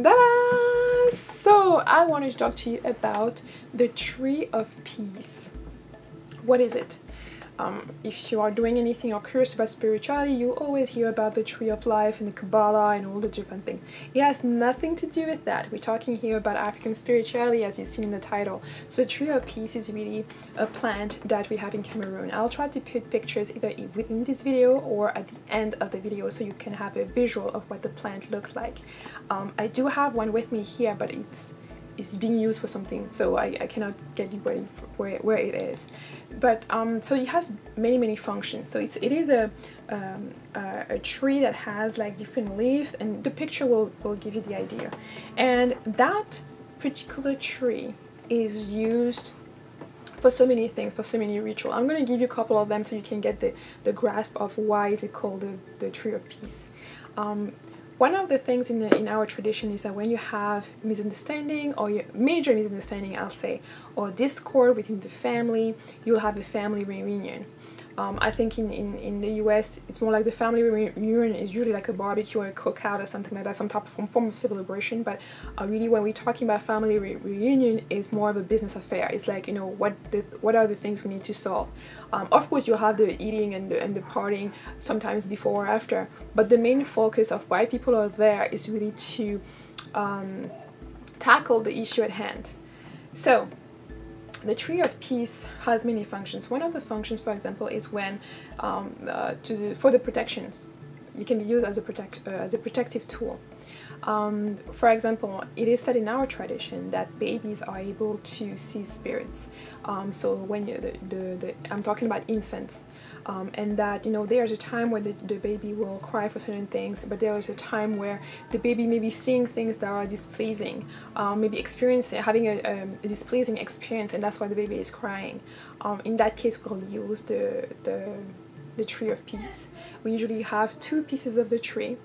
Ta-da! So I wanted to talk to you about the Tree of Peace. What is it? If you are doing anything or curious about spirituality, you'll always hear about the Tree of Life and the Kabbalah and all the different things. It has nothing to do with that. We're talking here about African spirituality, as you've seen in the title. So the Tree of Peace is really a plant that we have in Cameroon. I'll try to put pictures either within this video or at the end of the video so you can have a visual of what the plant looks like. I do have one with me here, but it's being used for something, so I cannot get you where it is. But so it has many functions. So it is a tree that has like different leaves, and the picture will give you the idea. And that particular tree is used for so many things, for so many rituals. I'm going to give you a couple of them so you can get the grasp of why is it called the Tree of Peace. One of the things in our tradition is that when you have misunderstanding, or major misunderstanding, I'll say, or discord within the family, you'll have a family reunion. I think in the US, it's more like the family reunion is usually like a barbecue or a cookout or something like that, some type of form of celebration. But really, when we're talking about family reunion, it's more of a business affair. It's like, you know, what are the things we need to solve. Of course, you'll have the eating and the partying sometimes before or after, but the main focus of why people are there is really to tackle the issue at hand. So the Tree of Peace has many functions. One of the functions, for example, is when for the protections. You can be used as a protective tool. For example, it is said in our tradition that babies are able to see spirits. So when I'm talking about infants, and that, you know, there's a time where the baby will cry for certain things, but there is a time where the baby may be seeing things that are displeasing, maybe having a displeasing experience, and that's why the baby is crying. In that case, we'll use the Tree of Peace. We usually have 2 pieces of the tree,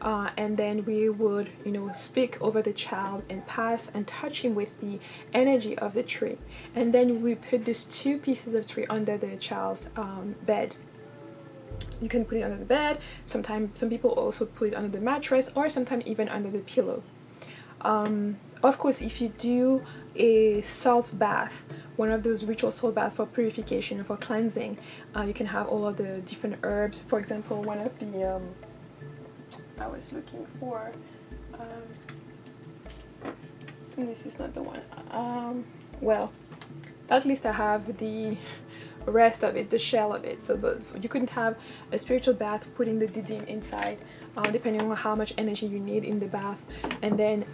and then we would, you know, speak over the child and pass and touch him with the energy of the tree. And then we put these 2 pieces of tree under the child's bed. You can put it under the bed. Sometimes some people also put it under the mattress, or sometimes even under the pillow. Of course, if you do a salt bath, one of those ritual salt baths for purification and for cleansing, you can have all of the different herbs. For example, one of the I was looking for, this is not the one, well, at least I have the rest of it, the shell of it. So you couldn't have a spiritual bath putting the didim inside, depending on how much energy you need in the bath. And then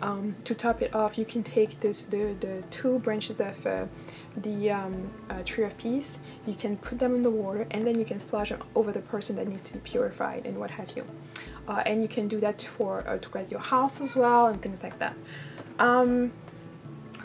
to top it off, you can take the 2 branches of the Tree of Peace, you can put them in the water, and then you can splash them over the person that needs to be purified and what have you. And you can do that to get your house as well, and things like that.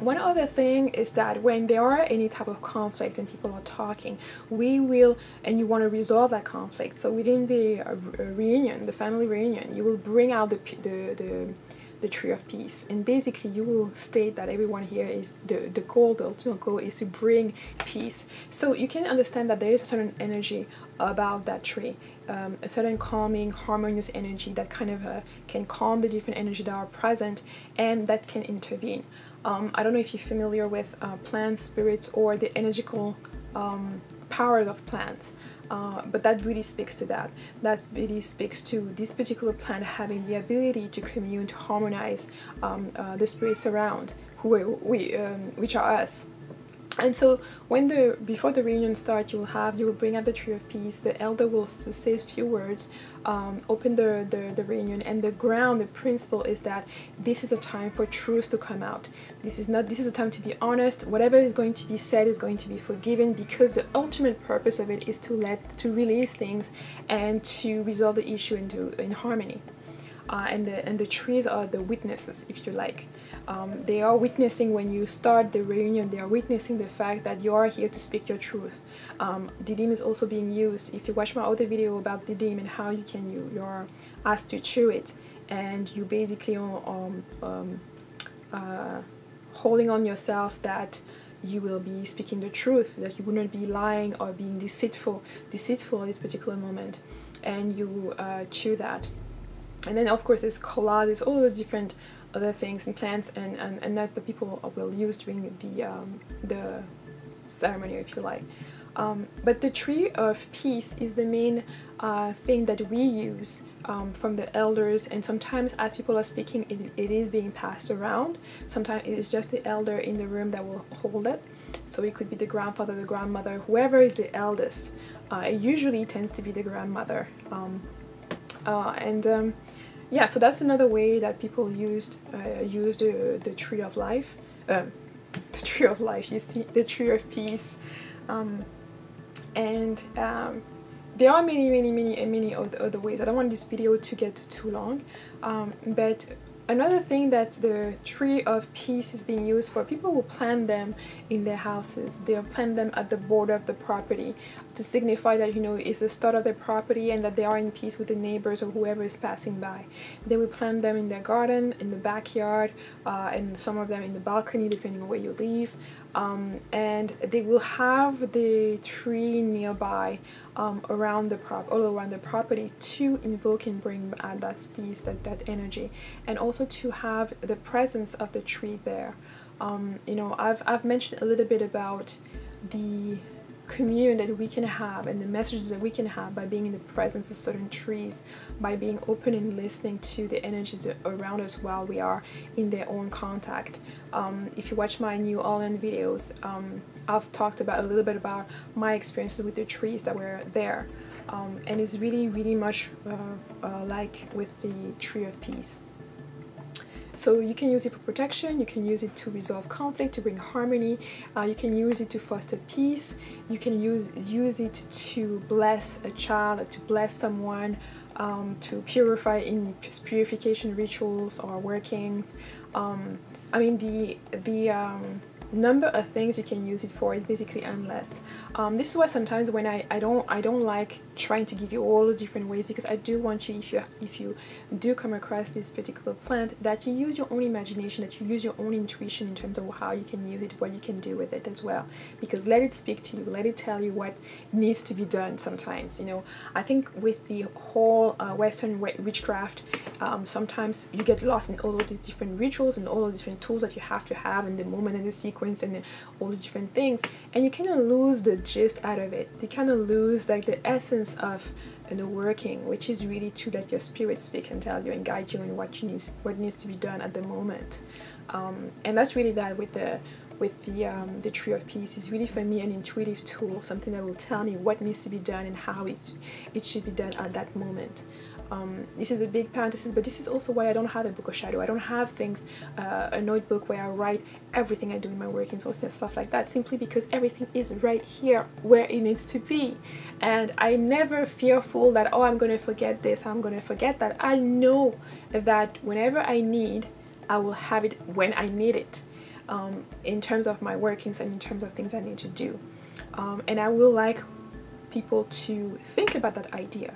One other thing is that when there are any type of conflict and people are talking, and you want to resolve that conflict, so within the reunion, the family reunion, you will bring out the Tree of Peace, and basically you will state that everyone here is the ultimate goal is to bring peace. So you can understand that there is a certain energy about that tree, a certain calming, harmonious energy that kind of can calm the different energy that are present, and that can intervene. I don't know if you're familiar with plants, spirits, or the energetical powers of plants, but that really speaks to that. That really speaks to this particular plant having the ability to commune, to harmonize the spirits around, which are us. And so before the reunion starts, you will bring out the Tree of Peace. The elder will say a few words, open the reunion, and the principle is that this is a time for truth to come out. This is a time to be honest. Whatever is going to be said is going to be forgiven, because the ultimate purpose of it is to release things and to resolve the issue in harmony. And the trees are the witnesses, if you like. They are witnessing when you start the reunion. They are witnessing the fact that you are here to speak your truth. Didim is also being used. If you watch my other video about didim and how you are asked to chew it, and you basically holding on yourself that you will be speaking the truth, that you will not be lying or being deceitful at this particular moment, and you chew that. And then of course there's kola, there's all the different other things and plants, and that's the people will use during the ceremony, if you like. But the tree of peace is the main thing that we use from the elders, and sometimes as people are speaking, it is being passed around. Sometimes it is just the elder in the room that will hold it. So it could be the grandfather, the grandmother, whoever is the eldest. It usually tends to be the grandmother. Yeah, so that's another way that people use the tree of life. The tree of life, you see, the tree of peace. There are many other ways. I don't want this video to get too long, but another thing that the tree of peace is being used for, people will plant them in their houses. They'll plant them at the border of the property to signify that, you know, it's the start of their property and that they are in peace with the neighbors or whoever is passing by. They will plant them in their garden, in the backyard, and some of them in the balcony, depending on where you live. And they will have the tree nearby, all around the property, to invoke and bring that peace, that energy, and also to have the presence of the tree there. You know, I've mentioned a little bit about the communion that we can have and the messages that we can have by being in the presence of certain trees, by being open and listening to the energies around us while we are in their own contact. If you watch my New Orleans videos, I've talked about a little bit about my experiences with the trees that were there, and it's really much like with the tree of peace. So you can use it for protection, you can use it to resolve conflict, to bring harmony, you can use it to foster peace, you can use it to bless a child, to bless someone, to purify in purification rituals or workings. I mean, the number of things you can use it for is basically endless. This is why sometimes when I don't like trying to give you all the different ways, because I do want you, if you do come across this particular plant, that you use your own imagination, that you use your own intuition in terms of how you can use it, what you can do with it as well. Because let it speak to you, let it tell you what needs to be done sometimes. You know, I think with the whole Western witchcraft, sometimes you get lost in all of these different rituals and all of the different tools that you have to have in the moment and the sequence and all the different things, and you kind of lose the gist out of it. You kind of lose like the essence of the working, which is really to let your spirit speak and tell you and guide you in what needs to be done at the moment. And that's really that with the tree of peace. Is really for me an intuitive tool, something that will tell me what needs to be done and how it should be done at that moment. This is a big parenthesis, but this is also why I don't have a book of shadow. I don't have things, a notebook where I write everything I do in my workings or stuff like that, simply because everything is right here where it needs to be. And I'm never fearful that, oh, I'm going to forget this, I'm going to forget that. I know that whenever I need, I will have it when I need it, in terms of my workings and in terms of things I need to do. And I will like people to think about that idea.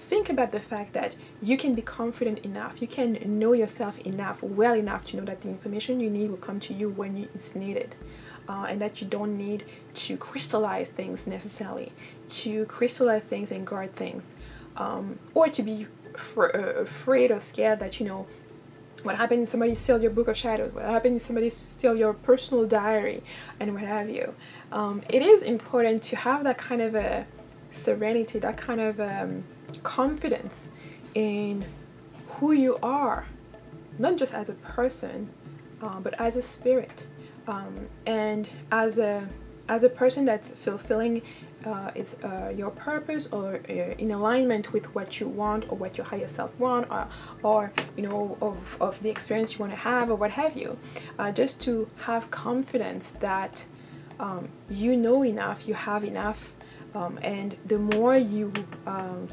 Think about the fact that you can be confident enough, you can know yourself enough, well enough to know that the information you need will come to you when it's needed. And that you don't need to crystallize things necessarily, to crystallize things and guard things, or to be afraid or scared that, you know, what happened if somebody steal your book of shadows, what happened if somebody steal your personal diary, and what have you. It is important to have that kind of a serenity, that kind of confidence in who you are, not just as a person, but as a spirit, and as a person that's fulfilling your purpose, or in alignment with what you want or what your higher self want, or you know, of the experience you want to have or what have you. Just to have confidence that you know enough, you have enough. And the more you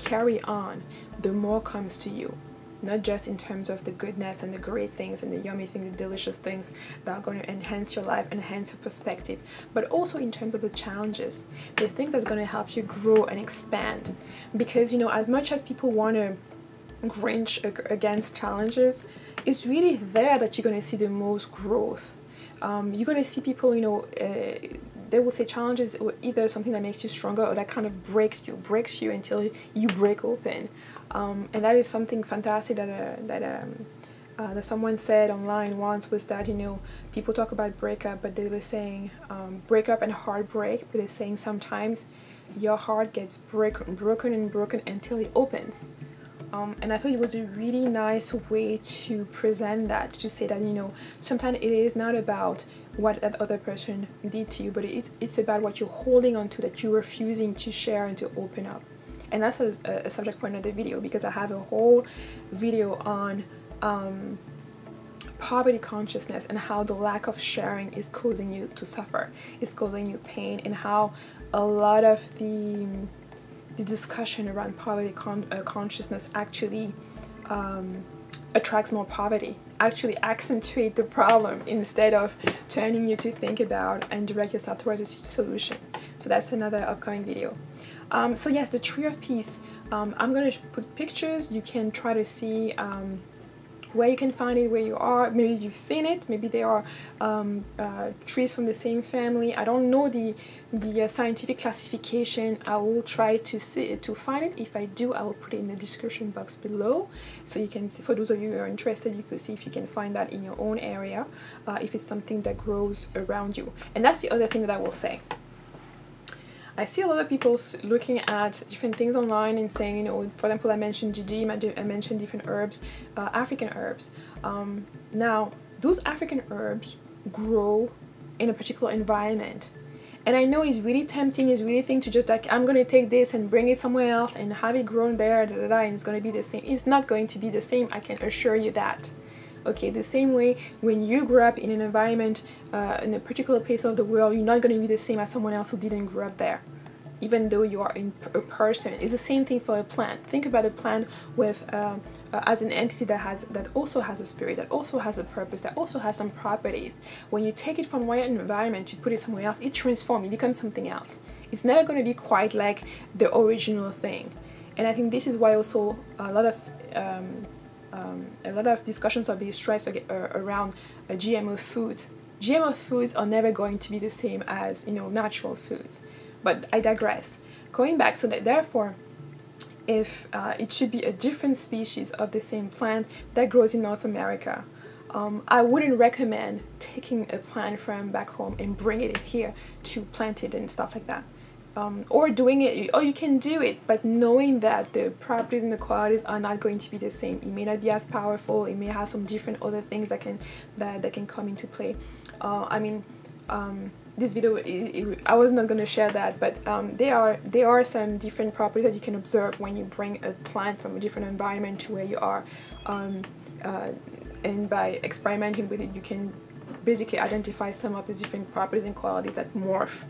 carry on, the more comes to you. Not just in terms of the goodness and the great things and the yummy things, the delicious things that are going to enhance your life, enhance your perspective, but also in terms of the challenges, the things that's going to help you grow and expand. Because, you know, as much as people want to grinch against challenges, it's really there that you're going to see the most growth. You're going to see people, you know, they will say challenges are either something that makes you stronger or that kind of breaks you until you break open. And that is something fantastic that that someone said online once was that, you know, people talk about breakup, but they were saying breakup and heartbreak, but they're saying sometimes your heart gets broken until it opens. And I thought it was a really nice way to present that, to say that, you know, sometimes it is not about what that other person did to you, but it's about what you're holding on to, that you're refusing to share and to open up. And that's a subject for another video, because I have a whole video on poverty consciousness and how the lack of sharing is causing you to suffer, is causing you pain, and how a lot of the discussion around poverty consciousness actually attracts more poverty, actually accentuate the problem instead of turning you to think about and direct yourself towards a solution. So that's another upcoming video. So yes, the Tree of Peace. I'm going to put pictures. You can try to see where you can find it, where you are. Maybe you've seen it. Maybe they are trees from the same family. I don't know the scientific classification. I will try to find it. If I do, I will put it in the description box below, so you can see. For those of you who are interested, you could see if you can find that in your own area, if it's something that grows around you. And that's the other thing that I will say. I see a lot of people looking at different things online and saying, you know, for example, I mentioned Jiji, I mentioned different herbs, African herbs. Now, those African herbs grow in a particular environment. And I know it's really tempting, it's really thing to just like, I'm going to take this and bring it somewhere else and have it grown there, and it's going to be the same. It's not going to be the same, I can assure you that. Okay, the same way when you grew up in an environment, in a particular place of the world, you're not going to be the same as someone else who didn't grow up there, even though you are a person. It's the same thing for a plant. Think about a plant with as an entity that also has a spirit, that also has a purpose, that also has some properties. When you take it from one environment, you put it somewhere else, it transforms, it becomes something else. It's never going to be quite like the original thing. And I think this is why also a lot of discussions are being stressed around GMO foods. GMO foods are never going to be the same as, you know, natural foods. But I digress. Going back, so that therefore, if it should be a different species of the same plant that grows in North America, I wouldn't recommend taking a plant from back home and bringing it here to plant it and stuff like that. Or doing it, or you can do it, but knowing that the properties and the qualities are not going to be the same. It may not be as powerful. It may have some different other things that can come into play. This video, I was not going to share that, but there are some different properties that you can observe when you bring a plant from a different environment to where you are, and by experimenting with it, you can basically identify some of the different properties and qualities that morph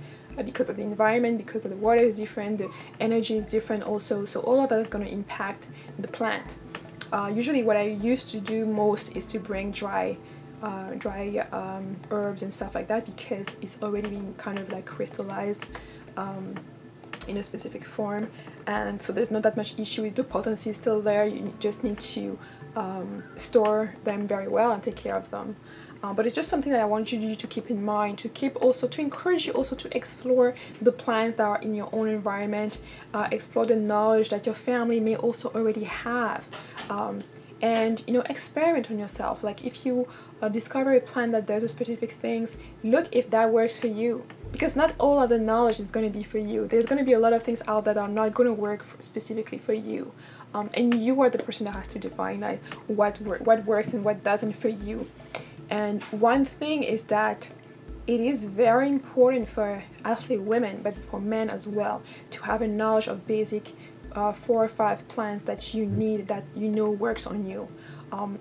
because of the environment, because of the water is different, the energy is different also. So all of that is going to impact the plant. Usually what I used to do most is to bring dry herbs and stuff like that, because it's already been kind of like crystallized in a specific form, and so there's not that much issue with the potency is still there. You just need to store them very well and take care of them. But it's just something that I want you to keep in mind, to encourage you also to explore the plants that are in your own environment, explore the knowledge that your family may also already have, and, you know, experiment on yourself. Like if you discover a plant that does a specific things, look if that works for you, because not all of the knowledge is going to be for you. There's going to be a lot of things out there that are not going to work specifically for you, and you are the person that has to define like what works and what doesn't for you. And one thing is that it is very important for, I'll say women, but for men as well, to have a knowledge of basic 4 or 5 plants that you need, that you know works on you,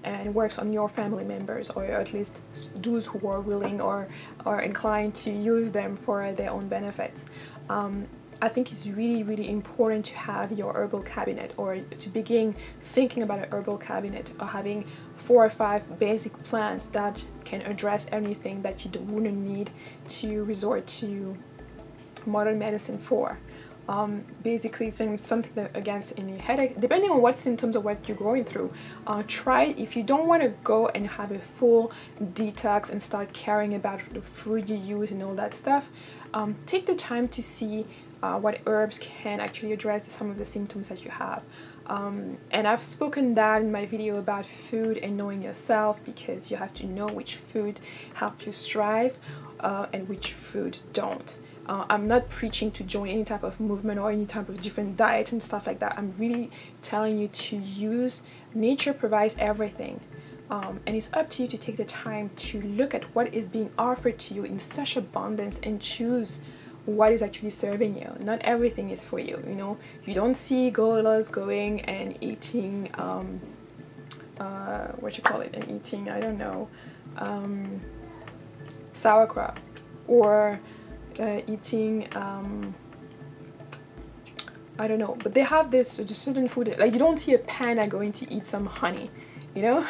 and works on your family members, or at least those who are willing or are inclined to use them for their own benefits. I think it's really, really important to have your herbal cabinet, or to begin thinking about an herbal cabinet, or having 4 or 5 basic plants that can address anything that you wouldn't need to resort to modern medicine for. Basically something that against any headache, depending on what symptoms or what you're going through. Try, if you don't want to go and have a full detox and start caring about the food you use and all that stuff, take the time to see what herbs can actually address some of the symptoms that you have. And I've spoken that in my video about food and knowing yourself, because you have to know which food help you strive and which food don't. I'm not preaching to join any type of movement or any type of different diet and stuff like that. I'm really telling you to use nature provides everything. And it's up to you to take the time to look at what is being offered to you in such abundance and choose what is actually serving you. Not everything is for you, you know. You don't see gorillas going and eating what you call it, and eating, I don't know, sauerkraut, or eating I don't know, but they have this certain food, like you don't see a panda going to eat some honey, you know.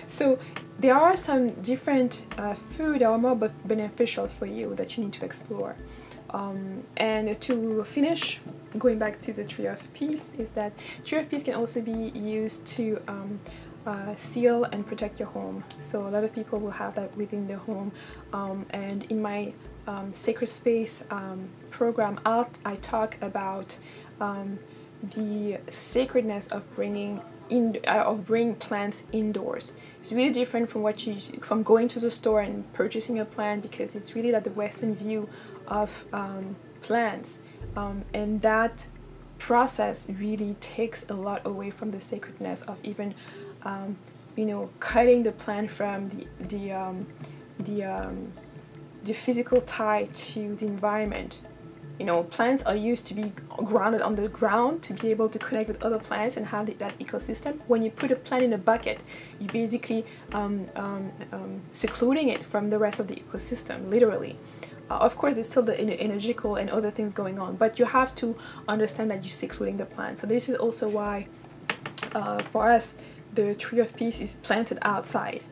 So there are some different food that are more beneficial for you that you need to explore. And to finish, going back to the Tree of Peace, is that Tree of Peace can also be used to seal and protect your home. So a lot of people will have that within their home. And in my Sacred Space program, I talk about the sacredness of bringing plants indoors. It's really different from going to the store and purchasing a plant, because it's really like the Western view of plants, and that process really takes a lot away from the sacredness of even you know, cutting the plant from the physical tie to the environment. You know, plants are used to be grounded on the ground to be able to connect with other plants and have that ecosystem. When you put a plant in a bucket, you basically secluding it from the rest of the ecosystem, literally. Of course, there's still the energetical and other things going on, but you have to understand that you're secluding the plant. So this is also why, for us, the Tree of Peace is planted outside,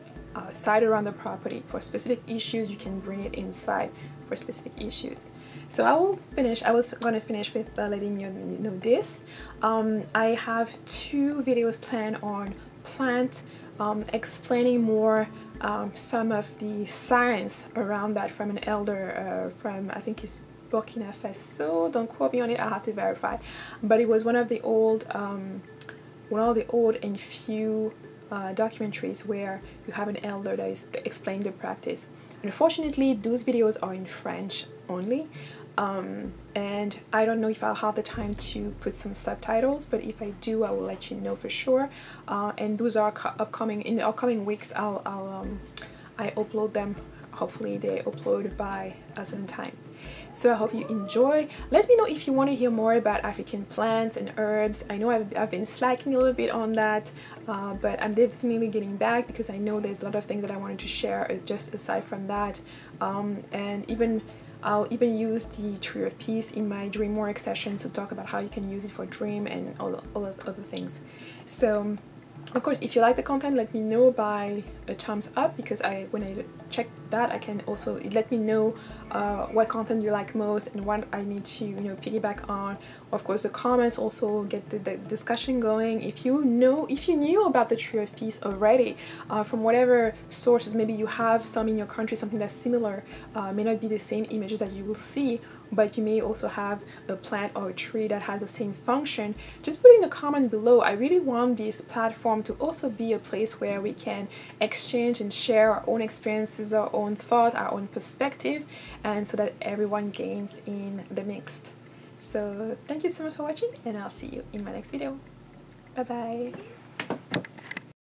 around the property. For specific issues, you can bring it inside for specific issues. So I was going to finish with letting you know this. I have 2 videos planned on plant, explaining more some of the science around that from an elder from, I think it's Burkina Faso, don't quote me on it, I have to verify, but it was one of the old and few documentaries where you have an elder that is explaining the practice. Unfortunately, those videos are in French only, and I don't know if I'll have the time to put some subtitles, but if I do, I will let you know for sure. And those are upcoming in the upcoming weeks. I upload them. Hopefully they upload by a certain time. So I hope you enjoy. Let me know if you want to hear more about African plants and herbs. I know I've been slacking a little bit on that, but I'm definitely getting back, because I know there's a lot of things that I wanted to share just aside from that. And I'll even use the Tree of Peace in my dream work session to talk about how you can use it for dream and all of other things. So of course, if you like the content, let me know by a thumbs up, because when I check that, I can also let me know what content you like most and what I need to, you know, piggyback on. Of course, the comments also get the discussion going. If you knew about the Tree of Peace already from whatever sources, maybe you have some in your country, something that's similar, may not be the same images that you will see, but you may also have a plant or a tree that has the same function. Just put in a comment below. I really want this platform to also be a place where we can exchange and share our own experiences, our own thought, our own perspective, and so that everyone gains in the mix. So thank you so much for watching, and I'll see you in my next video. Bye bye.